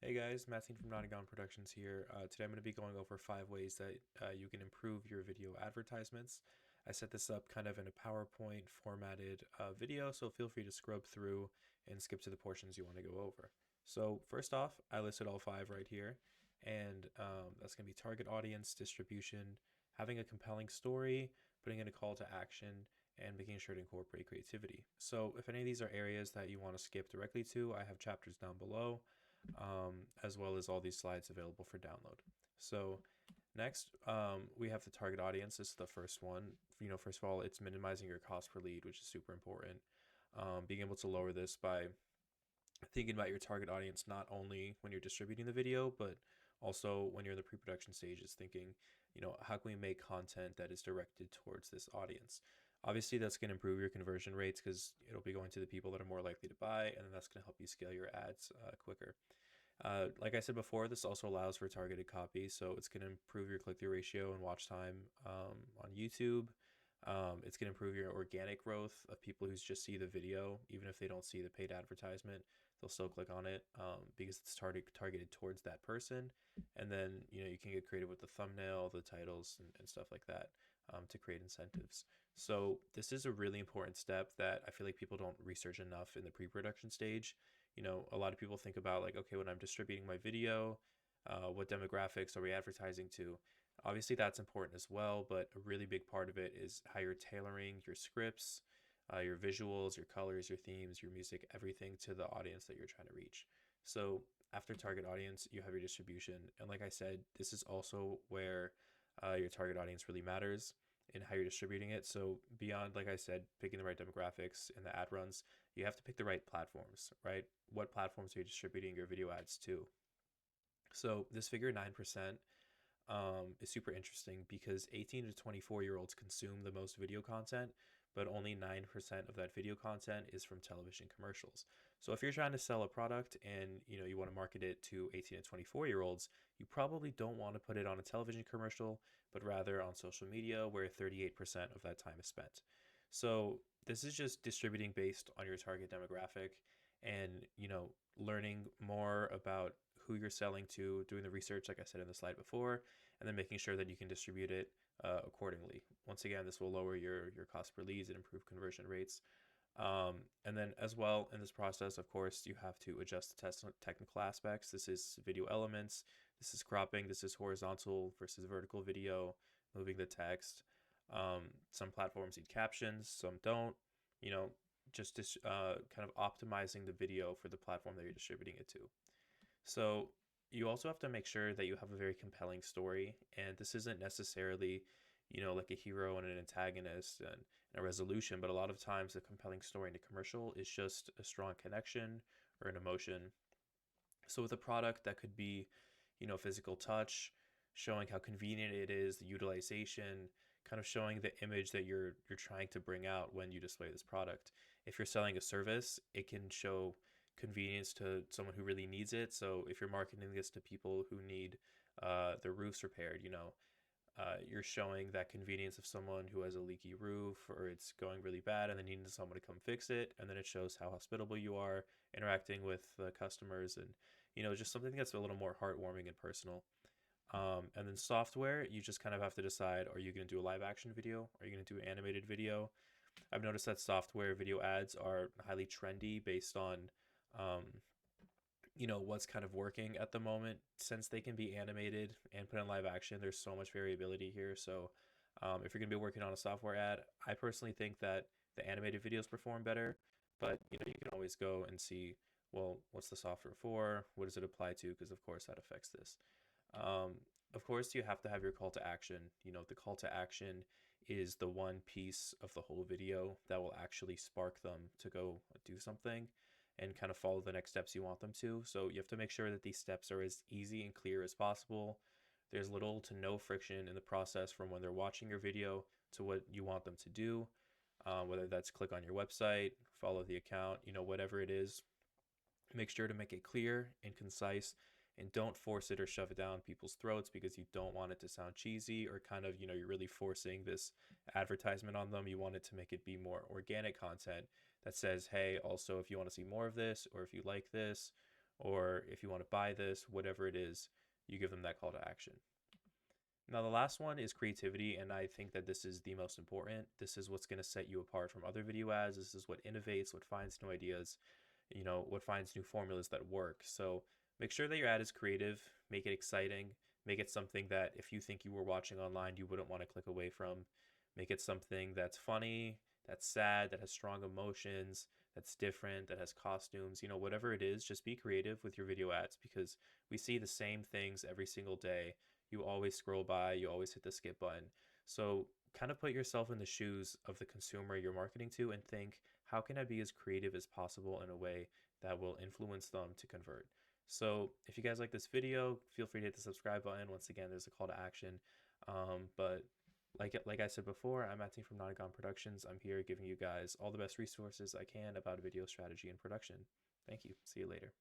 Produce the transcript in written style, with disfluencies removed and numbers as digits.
Hey guys, Mattine from Nottingham Productions here. Today I'm going to be going over 5 ways that you can improve your video advertisements. I set this up kind of in a PowerPoint formatted video, so feel free to scrub through and skip to the portions you want to go over. So first off, I listed all 5 right here, and that's going to be target audience, distribution, having a compelling story, putting in a call to action, and making sure to incorporate creativity. So if any of these are areas that you want to skip directly to, I have chapters down below, as well as all these slides available for download. So next, we have the target audience. This is the first one. First of all, it's minimizing your cost per lead, which is super important. Being able to lower this by thinking about your target audience not only when you're distributing the video, but also when you're in the pre-production stages, thinking, how can we make content that is directed towards this audience? Obviously, that's going to improve your conversion rates because it'll be going to the people that are more likely to buy, and then that's going to help you scale your ads quicker. Like I said before, this also allows for targeted copy, so it's going to improve your click-through ratio and watch time on YouTube. It's going to improve your organic growth of people who just see the video, even if they don't see the paid advertisement, they'll still click on it because it's targeted towards that person. And then you can get creative with the thumbnail, the titles, and stuff like that to create incentives. So this is a really important step that I feel like people don't research enough in the pre-production stage. A lot of people think about like, okay, when I'm distributing my video, what demographics are we advertising to? Obviously, that's important as well, but a really big part of it is how you're tailoring your scripts, your visuals, your colors, your themes, your music, everything to the audience that you're trying to reach. So after target audience, you have your distribution. And like I said, this is also where your target audience really matters in how you're distributing it. So beyond, like I said, picking the right demographics and the ad runs, you have to pick the right platforms, right? What platforms are you distributing your video ads to? So this figure 9% is super interesting because 18 to 24-year-olds consume the most video content, but only 9% of that video content is from television commercials. So if you're trying to sell a product and you want to market it to 18 to 24-year-olds, you probably don't want to put it on a television commercial, but rather on social media where 38% of that time is spent. So this is just distributing based on your target demographic and learning more about who you're selling to, doing the research like I said in the slide before, and then making sure that you can distribute it accordingly. Once again, this will lower your cost per leads and improve conversion rates. And then as well in this process, of course, you have to adjust the technical aspects. This is video elements, this is cropping, this is horizontal versus vertical video, moving the text. Some platforms need captions, some don't. You know, kind of optimizing the video for the platform that you're distributing it to. So you also have to make sure that you have a very compelling story, and this isn't necessarily, like a hero and an antagonist and a resolution, but a lot of times a compelling story in a commercial is just a strong connection or an emotion. So with a product that could be, physical touch, showing how convenient it is, the utilization, kind of showing the image that you're trying to bring out when you display this product. If you're selling a service, it can show convenience to someone who really needs it. So if you're marketing this to people who need their roofs repaired, you're showing that convenience of someone who has a leaky roof or it's going really bad and they need someone to come fix it. And then it shows how hospitable you are interacting with the customers and, just something that's a little more heartwarming and personal. And then software, you just kind of have to decide, are you going to do a live action video? Are you going to do an animated video? I've noticed that software video ads are highly trendy based on, um, what's kind of working at the moment. Since they can be animated and put in live action, there's so much variability here. So if you're going to be working on a software ad, I personally think that the animated videos perform better, but you can always go and see, well, what's the software for? What does it apply to? Because of course that affects this. Of course, you have to have your call to action. The call to action is the one piece of the whole video that will actually spark them to go do something and kind of follow the next steps you want them to. So you have to make sure that these steps are as easy and clear as possible. There's little to no friction in the process from when they're watching your video to what you want them to do, whether that's click on your website, follow the account, whatever it is. Make sure to make it clear and concise and don't force it or shove it down people's throats because you don't want it to sound cheesy or kind of, you're really forcing this advertisement on them. You want it to make it be more organic content that says, hey, also, if you want to see more of this or if you like this, or if you want to buy this, whatever it is, you give them that call to action. Now, the last one is creativity, and I think that this is the most important. This is what's going to set you apart from other video ads. This is what innovates, what finds new ideas, what finds new formulas that work. So make sure that your ad is creative, make it exciting, make it something that if you think you were watching online, you wouldn't want to click away from. Make it something that's funny, that's sad, that has strong emotions, that's different, that has costumes, whatever it is, just be creative with your video ads because we see the same things every single day. You always scroll by, you always hit the skip button. So kind of put yourself in the shoes of the consumer you're marketing to and think, how can I be as creative as possible in a way that will influence them to convert? So if you guys like this video, feel free to hit the subscribe button. Once again, there's a call to action. But like I said before, I'm Matty from Nonagon Productions. I'm here giving you guys all the best resources I can about video strategy and production. Thank you. See you later.